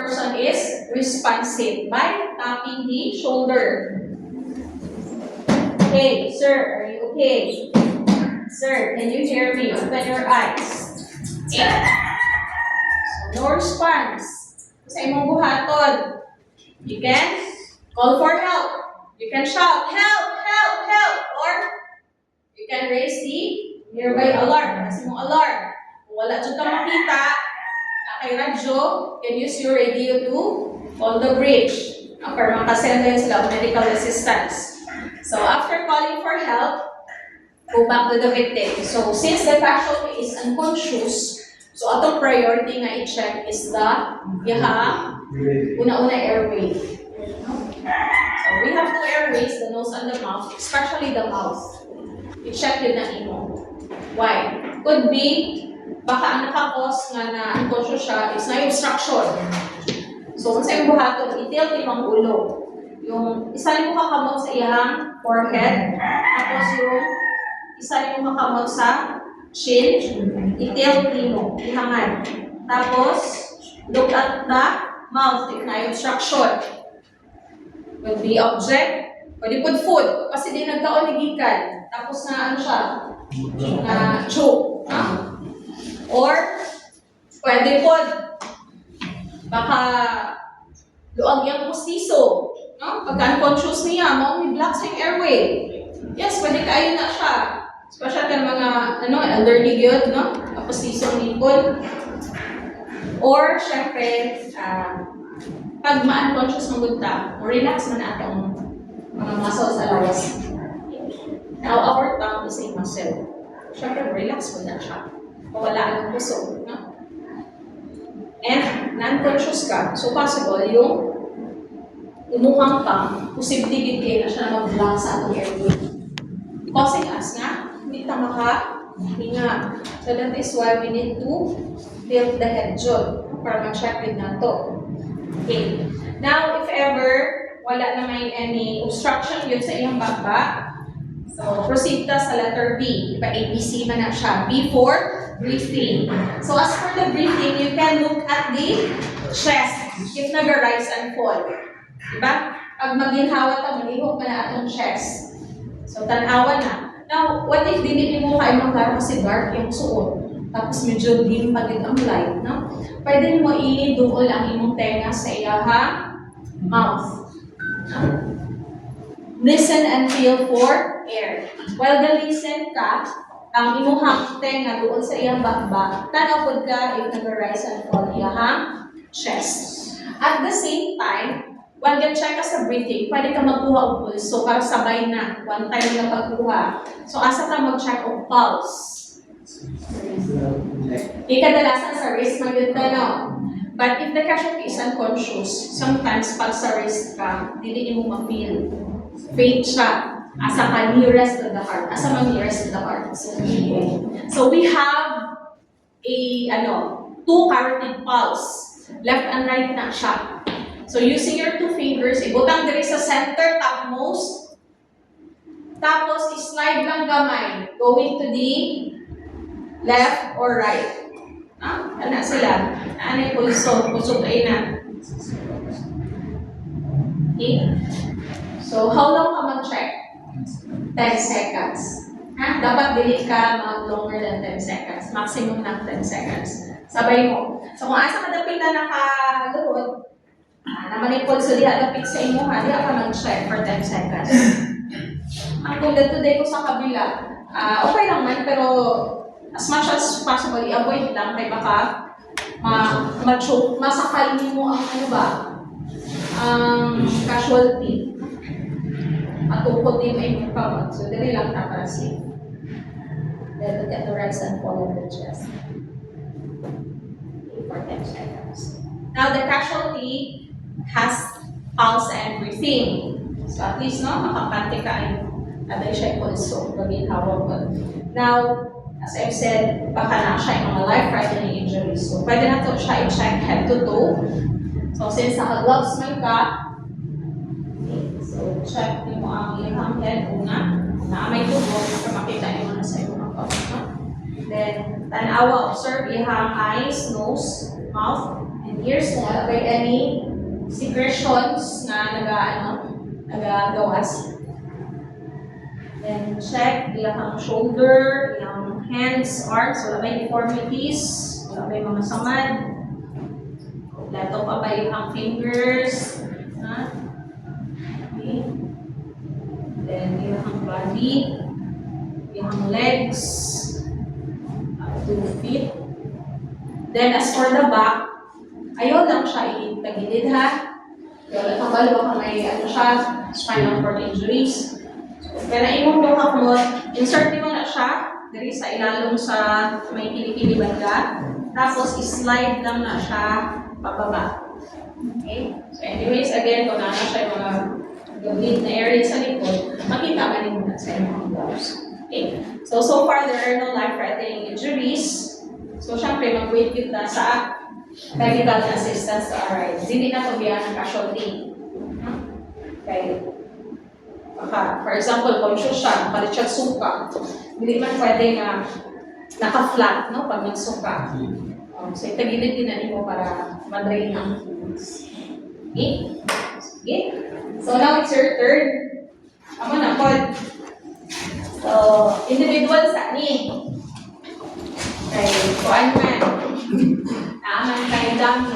person is responsive by tapping the shoulder. Okay, sir, are you okay? Sir, can you hear me? Open your eyes. So, no response. Sa imong buhaton, you can call for help. You can shout, help, help, help, or you can raise the nearby alarm. Kasi mong alarm. Kung wala dyan kang makita, kay radyo, you can use your radio to call the bridge. Para makasend din sila of medical assistance. So after calling for help, go back to the victim. So since the casualty is unconscious, so atong priority nga i-check is the una-una airway. So we have two airways, the nose and the mouth, especially the mouth. I-check yun na imo. Why? Could be, baka ang nakakos nga na unconscious siya is na obstruction. So kung sa iyong buhaton, i-tilt yung ulo. Yung isa rin mo kakamot sa iyang forehead, tapos yung isa rin mo kakamot sa chin, i-tilt mo, ihangad. Tapos, look at the mouth, if na obstruction. Could be object, pwede put food, kasi di nagkaoligikan. Tapos na ano siya, na choke. Or, pwede po, baka luag yung pustiso. Pagka unconscious niya, may block sa yung airway. Yes, pwede kayo na siya. Especially ng mga elderly yun, pustiso ng lipod. Or, syempre, pag ma-unconscious magunta, relax man atong mga muscles sa lawas. Now, our tongue is a muscle. Syempre, relax mo na siya. Wala ang puso. And non-conscious ka, so possible yung umuhang ka, posibleng kayo na siya na mag-block sa atong airway. Causing us nga, hindi ta makahinga. So that is why we need to tilt the head joint para mag-check din na to. Okay. Now, if ever wala na may any obstruction yun sa iyong baba, so proceed ka sa letter B. Diba, ABC man na siya. B for breathing. So as for the breathing, you can look at the chest if nag-rise and fall. Diba? Pag maginhawa ta, malihok na atong chest. So tanawa na. Now, what if dinili mo kayo mga kasi dark yung suot? Tapos medyo dim pagit ang light, no? Pwede mo i-duol ang imong tenga sa iyahang mouth. Listen and feel for air. While the listen ka, ang imuhang tenga doon sa iyang bakbak, tanaw pod ka if nag-rise and fall iyahang chest. At the same time, while you-check ka sa breathing, pwede ka magkuha og pulse. So, para sabay na, one time na pagkuha. So, asa ka mag-check og pulse? Kadalasan sa wrist, mag-yun But if the casualty is unconscious, sometimes pag sa wrist ka, hindi mo ma-feel. Faint siya. Asa ka nearest to the heart. Asa man nearest to the heart. So we have two carotid pulse. Left and right na siya. So using your two fingers, ibutang diri sa center, topmost. Tapos, slide lang gamay. Going to the left or right. Ano sila? Ano yung pulso? Pulso kayo na. Okay? So, how long ka mag-check? 10 seconds. Dapat dili ka mag-longer than 10 seconds. Maximum ng 10 seconds. Sabay mo. So, kung asa kadapitan nakaluhod, naman yung pulso diha dapit sa imo, diha ka mag-check for 10 seconds. Ang tulad today ko sa kabila, okay lang man, pero as much as possible, i-avoid lang kay baka ma-choke, masakal mo ang casualty. At tukod din may pagpapag. So, dali lang ta para safe. Then, look at the rise and fall of the chest. Okay, for 10 seconds. Now, the casualty has pulse and breathing. So, at least, makapante ka ay aday siya pulso. Bagin hawak ko. Now, as I've said, baka na siya yung mga life-threatening injuries. So, pwede na to siya i-check head to toe. So, since naka-gloves man ka, so, check mo ang iyong head una na may tubog para makita nyo na sa iyong mga pagkakas. Then, tanawa, observe iyong eyes, nose, mouth, and ears na by any secretions na nagagawas. Then check ilang shoulder, ilang hands, arms, wala may deformities, wala may mga samad. Lato pa ba yung fingers, ha? Okay. Then ilang body, ilang legs, 2 feet. Then as for the back, ayaw lang siya itagilid ha. Wala kang balo baka may spinal cord injuries. Pero imong do mo, insert mo na siya diri sa ilalong sa may kilikili banda. Tapos i-slide lang na siya pababa. Okay? So anyways, again, kung nana siya yung mga gabit na area sa likod, makita ka rin muna sa mga gloves. Okay? So far, there are no life-threatening injuries. So syempre, mag-wait kita sa medical assistance to arrive. Hindi na pabiyan ng casualty. Okay? Baka, for example, conscious siya, nakalit siya suka. Hindi man pwede nga naka-flat, no? Pag nagsuka. So, itagilid din na mo para madrain ang fluids. Okay? Okay? So, now it's your turn. Ako na, Pod. So, individual sa ni. Okay, kuan man. Aman kayo dami.